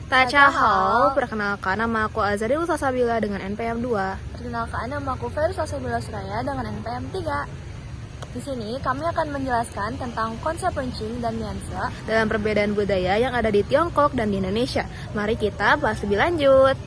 Tachahou, perkenalkan nama aku Azari Utasabila dengan NPM 2. Perkenalkan, nama aku Ferus Asabila Suraya dengan NPM 3. Di sini kami akan menjelaskan tentang konsep runcing dan mianse dalam perbedaan budaya yang ada di Tiongkok dan di Indonesia. Mari kita bahas lebih lanjut.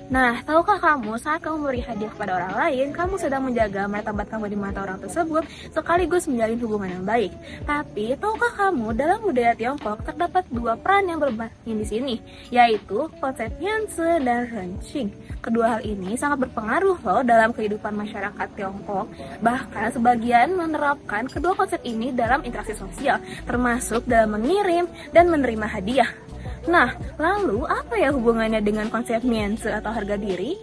Nah, tahukah kamu saat kamu memberi hadiah kepada orang lain, kamu sedang menjaga martabat kamu di mata orang tersebut sekaligus menjalin hubungan yang baik. Tapi, tahukah kamu dalam budaya Tiongkok terdapat dua peran yang bermain di sini, yaitu konsep mianse dan rencing. Kedua hal ini sangat berpengaruh loh dalam kehidupan masyarakat Tiongkok. Bahkan sebagian menerapkan kedua konsep ini dalam interaksi sosial, termasuk dalam mengirim dan menerima hadiah. Nah, lalu apa ya hubungannya dengan konsep mianse atau harga diri?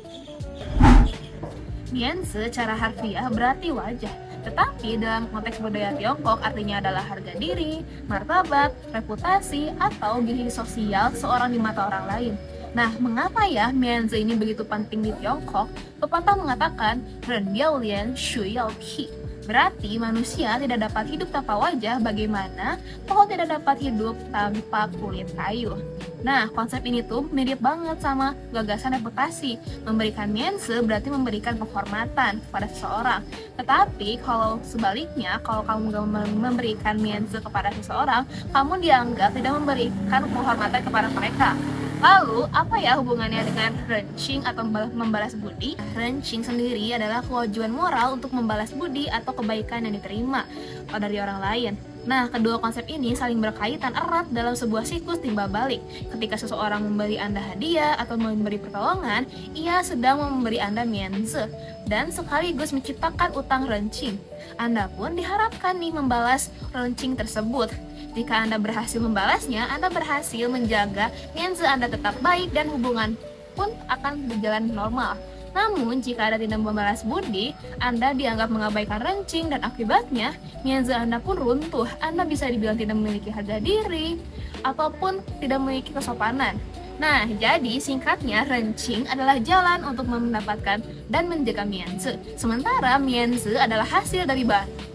Mianse secara harfiah berarti wajah, tetapi dalam konteks budaya Tiongkok artinya adalah harga diri, martabat, reputasi, atau diri sosial seorang di mata orang lain. Nah, mengapa ya mianse ini begitu penting di Tiongkok? Pepatah mengatakan, Ren Yao Lian Shu Yao Qi. Berarti manusia tidak dapat hidup tanpa wajah, bagaimana pohon tidak dapat hidup tanpa kulit kayu. Nah, konsep ini tuh mirip banget sama gagasan reputasi. Memberikan mianse berarti memberikan penghormatan kepada seseorang. Tetapi kalau sebaliknya, kalau kamu memberikan mianse kepada seseorang, kamu dianggap tidak memberikan penghormatan kepada mereka. Lalu, apa ya hubungannya dengan rencing atau membalas budi? Rencing sendiri adalah kewajiban moral untuk membalas budi atau kebaikan yang diterima dari orang lain. Nah, kedua konsep ini saling berkaitan erat dalam sebuah siklus timbal balik. Ketika seseorang memberi Anda hadiah atau memberi pertolongan, ia sedang memberi Anda mianse dan sekaligus menciptakan utang rencing. Anda pun diharapkan nih membalas rencing tersebut. Jika Anda berhasil membalasnya, Anda berhasil menjaga mianse Anda tetap baik dan hubungan pun akan berjalan normal. Namun, jika Anda tidak membalas budi, Anda dianggap mengabaikan rencing dan akibatnya mianse Anda pun runtuh. Anda bisa dibilang tidak memiliki harga diri ataupun tidak memiliki kesopanan. Nah, jadi singkatnya rencing adalah jalan untuk mendapatkan dan menjaga mianse. Sementara mianse adalah hasil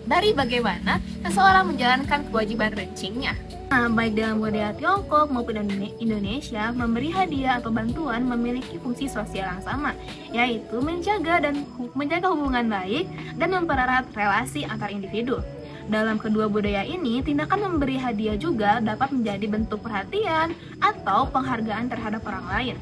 dari bagaimana seseorang menjalankan kewajiban rencingnya. Nah, baik dalam budaya Tiongkok maupun Indonesia, memberi hadiah atau bantuan memiliki fungsi sosial yang sama, yaitu menjaga hubungan baik dan mempererat relasi antar individu. Dalam kedua budaya ini, tindakan memberi hadiah juga dapat menjadi bentuk perhatian atau penghargaan terhadap orang lain.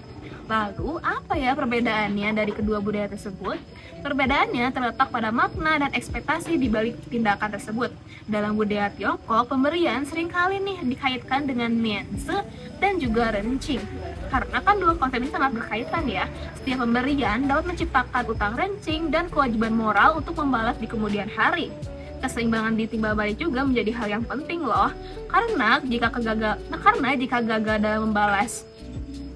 Lalu, apa ya perbedaannya dari kedua budaya tersebut? Perbedaannya terletak pada makna dan ekspektasi di balik tindakan tersebut. Dalam budaya Tiongkok, pemberian seringkali dikaitkan dengan mianse dan juga rencing. Karena kan dua konsep ini sangat berkaitan ya. Setiap pemberian dapat menciptakan utang rencing dan kewajiban moral untuk membalas di kemudian hari. Keseimbangan di timbal balik juga menjadi hal yang penting loh. Karena jika gagal dalam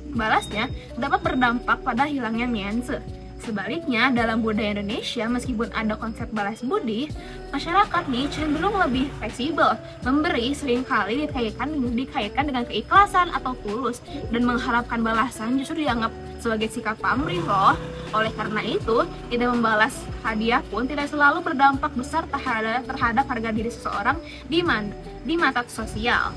membalasnya dapat berdampak pada hilangnya mianse. Sebaliknya, dalam budaya Indonesia, meskipun ada konsep balas budi, masyarakat cenderung lebih fleksibel. Memberi seringkali dikaitkan dengan keikhlasan atau tulus, dan mengharapkan balasan justru dianggap sebagai sikap pamrih loh. Oleh karena itu, tidak membalas hadiah pun tidak selalu berdampak besar terhadap harga diri seseorang di mata sosial.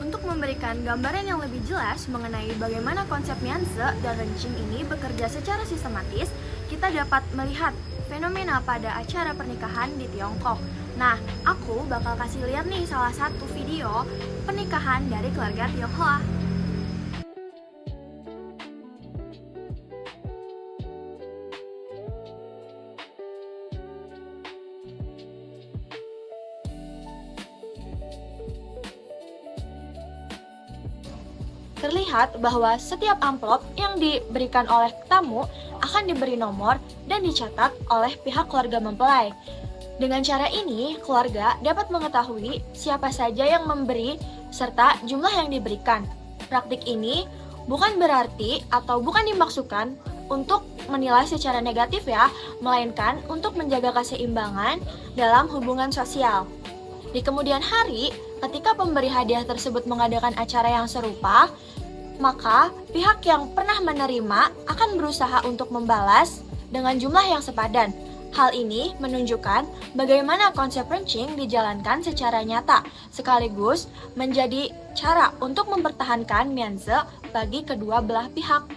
Untuk memberikan gambaran yang lebih jelas mengenai bagaimana konsep mianse dan rencing ini bekerja secara sistematis, kita dapat melihat fenomena pada acara pernikahan di Tiongkok. Nah, aku bakal kasih lihat nih salah satu video pernikahan dari keluarga Tionghoa. Terlihat bahwa setiap amplop yang diberikan oleh tamu akan diberi nomor dan dicatat oleh pihak keluarga mempelai. Dengan cara ini, keluarga dapat mengetahui siapa saja yang memberi serta jumlah yang diberikan. Praktik ini bukan berarti atau bukan dimaksudkan untuk menilai secara negatif ya, melainkan untuk menjaga keseimbangan dalam hubungan sosial. Di kemudian hari, ketika pemberi hadiah tersebut mengadakan acara yang serupa, maka pihak yang pernah menerima akan berusaha untuk membalas dengan jumlah yang sepadan. Hal ini menunjukkan bagaimana konsep ranching dijalankan secara nyata, sekaligus menjadi cara untuk mempertahankan Mianze bagi kedua belah pihak.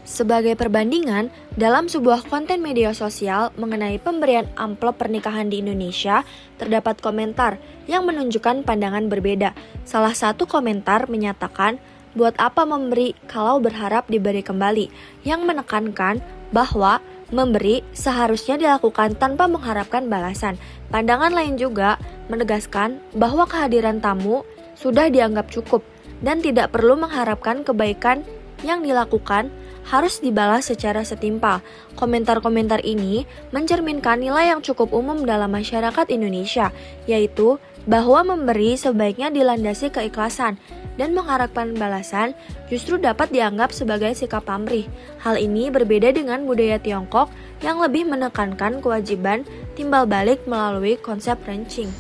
Sebagai perbandingan, dalam sebuah konten media sosial mengenai pemberian amplop pernikahan di Indonesia, terdapat komentar yang menunjukkan pandangan berbeda. Salah satu komentar menyatakan, "Buat apa memberi kalau berharap diberi kembali?" yang menekankan bahwa memberi seharusnya dilakukan tanpa mengharapkan balasan. Pandangan lain juga menegaskan bahwa kehadiran tamu sudah dianggap cukup dan tidak perlu mengharapkan kebaikan yang dilakukan harus dibalas secara setimpal. Komentar-komentar ini mencerminkan nilai yang cukup umum dalam masyarakat Indonesia, yaitu bahwa memberi sebaiknya dilandasi keikhlasan dan mengharapkan balasan justru dapat dianggap sebagai sikap pamrih. Hal ini berbeda dengan budaya Tiongkok yang lebih menekankan kewajiban timbal balik melalui konsep ranching.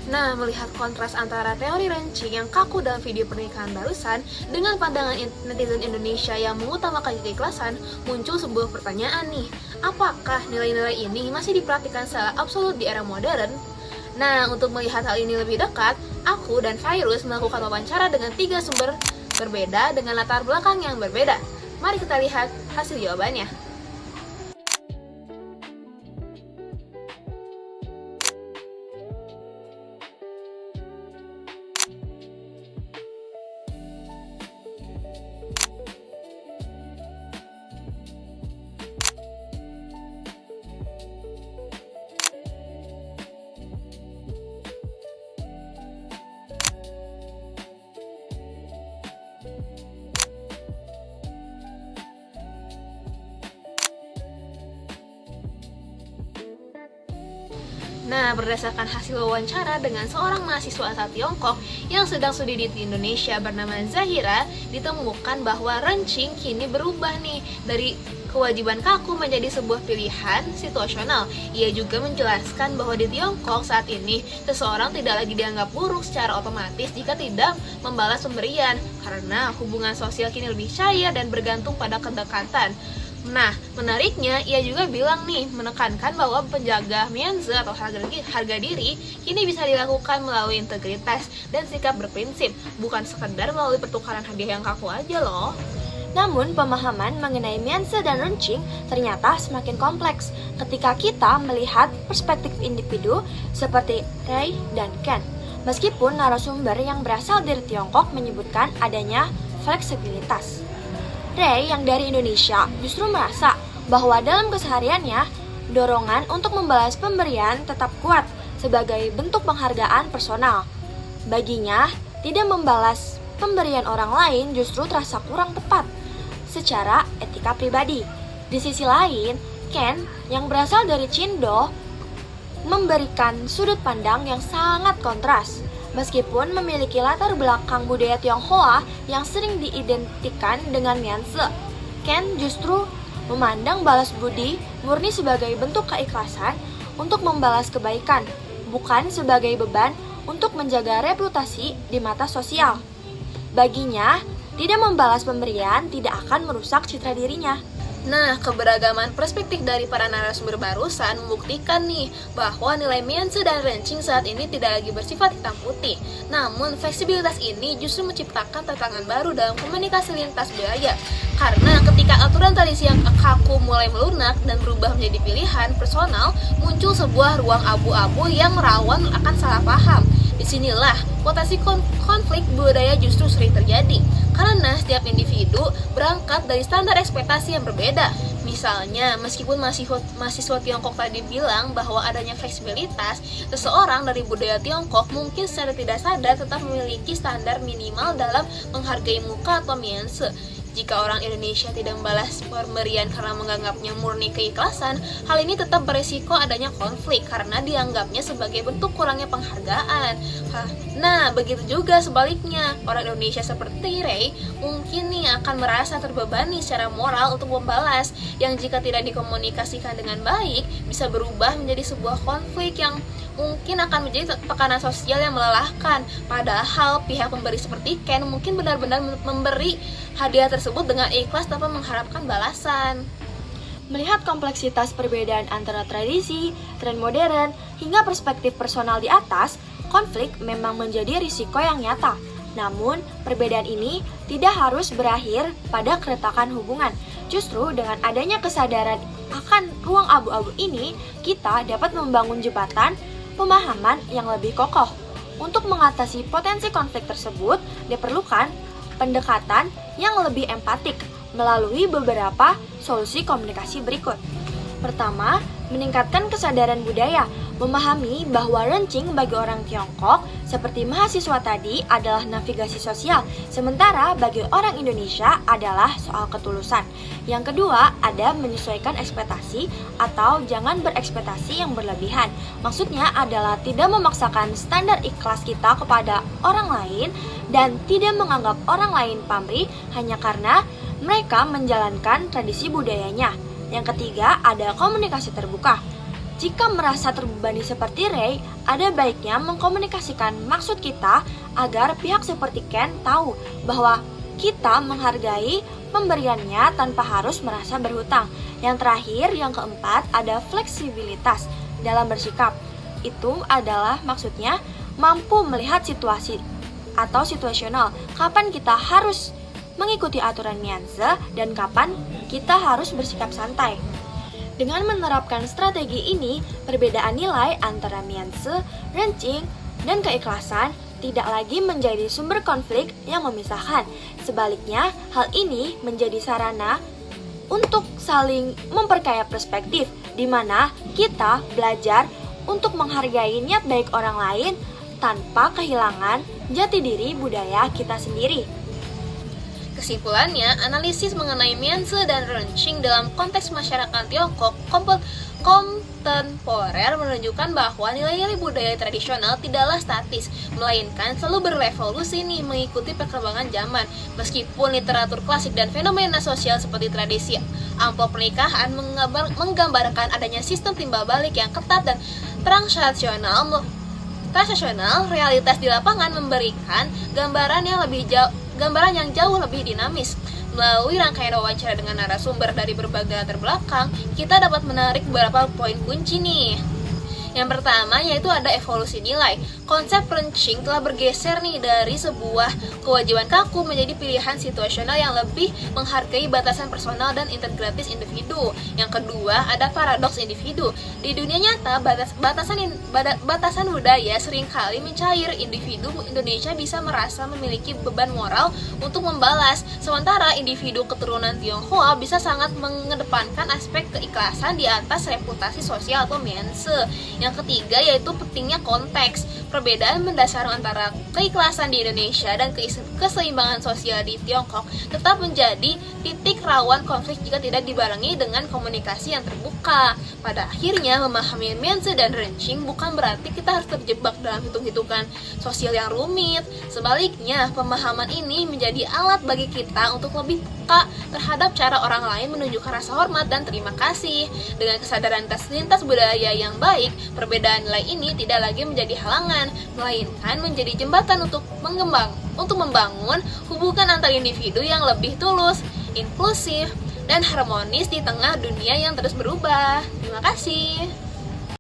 Nah, melihat kontras antara teori ranching yang kaku dalam video pernikahan barusan dengan pandangan netizen Indonesia yang mengutamakan keikhlasan, muncul sebuah pertanyaan nih, apakah nilai-nilai ini masih diperhatikan secara absolut di era modern? Nah, untuk melihat hal ini lebih dekat, aku dan Virus melakukan wawancara dengan 3 sumber berbeda dengan latar belakang yang berbeda. Mari kita lihat hasil jawabannya. Nah, berdasarkan hasil wawancara dengan seorang mahasiswa asal Tiongkok yang sedang studi di Indonesia bernama Zahira, ditemukan bahwa ranching kini berubah nih dari kewajiban kaku menjadi sebuah pilihan situasional. Ia juga menjelaskan bahwa di Tiongkok saat ini, seseorang tidak lagi dianggap buruk secara otomatis jika tidak membalas pemberian, karena hubungan sosial kini lebih cair dan bergantung pada kedekatan. Nah, menariknya, ia juga bilang nih, menekankan bahwa penjaga Mianze atau harga diri kini bisa dilakukan melalui integritas dan sikap berprinsip, bukan sekedar melalui pertukaran hadiah yang kaku aja loh. Namun, pemahaman mengenai Mianze dan ranching ternyata semakin kompleks ketika kita melihat perspektif individu seperti Ray dan Ken. Meskipun narasumber yang berasal dari Tiongkok menyebutkan adanya fleksibilitas, Ray yang dari Indonesia justru merasa bahwa dalam kesehariannya, dorongan untuk membalas pemberian tetap kuat sebagai bentuk penghargaan personal. Baginya, tidak membalas pemberian orang lain justru terasa kurang tepat secara etika pribadi. Di sisi lain, Ken yang berasal dari Cindo memberikan sudut pandang yang sangat kontras. Meskipun memiliki latar belakang budaya Tionghoa yang sering diidentikan dengan Mianze, Ken justru memandang balas budi murni sebagai bentuk keikhlasan untuk membalas kebaikan, bukan sebagai beban untuk menjaga reputasi di mata sosial. Baginya, tidak membalas pemberian tidak akan merusak citra dirinya. Nah, keberagaman perspektif dari para narasumber barusan membuktikan nih bahwa nilai Mianze dan ranching saat ini tidak lagi bersifat hitam putih. Namun, fleksibilitas ini justru menciptakan tantangan baru dalam komunikasi lintas budaya. Karena ketika aturan tradisi yang kaku mulai melunak dan berubah menjadi pilihan personal, muncul sebuah ruang abu-abu yang rawan akan salah paham. Disinilah potensi konflik budaya justru sering terjadi, karena setiap individu berangkat dari standar ekspektasi yang berbeda. Misalnya, meskipun mahasiswa Tiongkok tadi bilang bahwa adanya fleksibilitas, seseorang dari budaya Tiongkok mungkin secara tidak sadar tetap memiliki standar minimal dalam menghargai muka atau Mianze. Jika orang Indonesia tidak membalas pemberian karena menganggapnya murni keikhlasan, hal ini tetap beresiko adanya konflik karena dianggapnya sebagai bentuk kurangnya penghargaan. Nah, begitu juga sebaliknya, orang Indonesia seperti Ray mungkin nih akan merasa terbebani secara moral untuk membalas, yang jika tidak dikomunikasikan dengan baik, bisa berubah menjadi sebuah konflik yang mungkin akan menjadi tekanan sosial yang melelahkan. Padahal pihak pemberi seperti Ken mungkin benar-benar memberi hadiah tersebut dengan ikhlas tanpa mengharapkan balasan. Melihat kompleksitas perbedaan antara tradisi, tren modern, hingga perspektif personal di atas, konflik memang menjadi risiko yang nyata. Namun, perbedaan ini tidak harus berakhir pada keretakan hubungan. Justru dengan adanya kesadaran akan ruang abu-abu ini, kita dapat membangun jembatan pemahaman yang lebih kokoh. Untuk mengatasi potensi konflik tersebut, diperlukan pendekatan yang lebih empatik melalui beberapa solusi komunikasi berikut. Pertama, meningkatkan kesadaran budaya, memahami bahwa rencing bagi orang Tiongkok seperti mahasiswa tadi adalah navigasi sosial, sementara bagi orang Indonesia adalah soal ketulusan. Yang kedua, ada menyesuaikan ekspektasi atau jangan berekspektasi yang berlebihan. Maksudnya adalah tidak memaksakan standar ikhlas kita kepada orang lain dan tidak menganggap orang lain pamrih hanya karena mereka menjalankan tradisi budayanya. Yang ketiga, ada komunikasi terbuka. Jika merasa terbebani seperti Ray, ada baiknya mengkomunikasikan maksud kita agar pihak seperti Ken tahu bahwa kita menghargai pemberiannya tanpa harus merasa berhutang. Yang terakhir, yang keempat, ada fleksibilitas dalam bersikap. Itu adalah maksudnya mampu melihat situasi atau situasional, kapan kita harus mengikuti aturan nuansa dan kapan kita harus bersikap santai. Dengan menerapkan strategi ini, perbedaan nilai antara nuansa, rencing, dan keikhlasan tidak lagi menjadi sumber konflik yang memisahkan. Sebaliknya, hal ini menjadi sarana untuk saling memperkaya perspektif, di mana kita belajar untuk menghargai niat baik orang lain tanpa kehilangan jati diri budaya kita sendiri. Kesimpulannya, analisis mengenai nuansa dan rencing dalam konteks masyarakat Tiongkok kontemporer menunjukkan bahwa nilai-nilai budaya tradisional tidaklah statis, melainkan selalu berevolusi mengikuti perkembangan zaman. Meskipun literatur klasik dan fenomena sosial seperti tradisi amplop pernikahan menggambarkan adanya sistem timbal balik yang ketat dan transaksional, realitas di lapangan memberikan gambaran yang jauh lebih dinamis. Melalui rangkaian wawancara dengan narasumber dari berbagai latar belakang, kita dapat menarik beberapa poin kunci nih. Yang pertama yaitu ada evolusi nilai. Konsep rencing telah bergeser dari sebuah kewajiban kaku menjadi pilihan situasional yang lebih menghargai batasan personal dan integratis individu. Yang kedua ada paradoks individu. Di dunia nyata batasan budaya seringkali mencair. Individu Indonesia bisa merasa memiliki beban moral untuk membalas, sementara individu keturunan Tionghoa bisa sangat mengedepankan aspek keikhlasan di atas reputasi sosial atau nuansa. Yang ketiga yaitu pentingnya konteks. Perbedaan mendasar antara keikhlasan di Indonesia dan keseimbangan sosial di Tiongkok tetap menjadi titik rawan konflik jika tidak dibarengi dengan komunikasi yang terbuka. Pada akhirnya, memahami nuansa dan rencing bukan berarti kita harus terjebak dalam hitung-hitungan sosial yang rumit. Sebaliknya, pemahaman ini menjadi alat bagi kita untuk lebih peka terhadap cara orang lain menunjukkan rasa hormat dan terima kasih. Dengan kesadaran lintas budaya yang baik, perbedaan nilai ini tidak lagi menjadi halangan, melainkan menjadi jembatan untuk membangun hubungan antar individu yang lebih tulus, inklusif, dan harmonis di tengah dunia yang terus berubah. Terima kasih.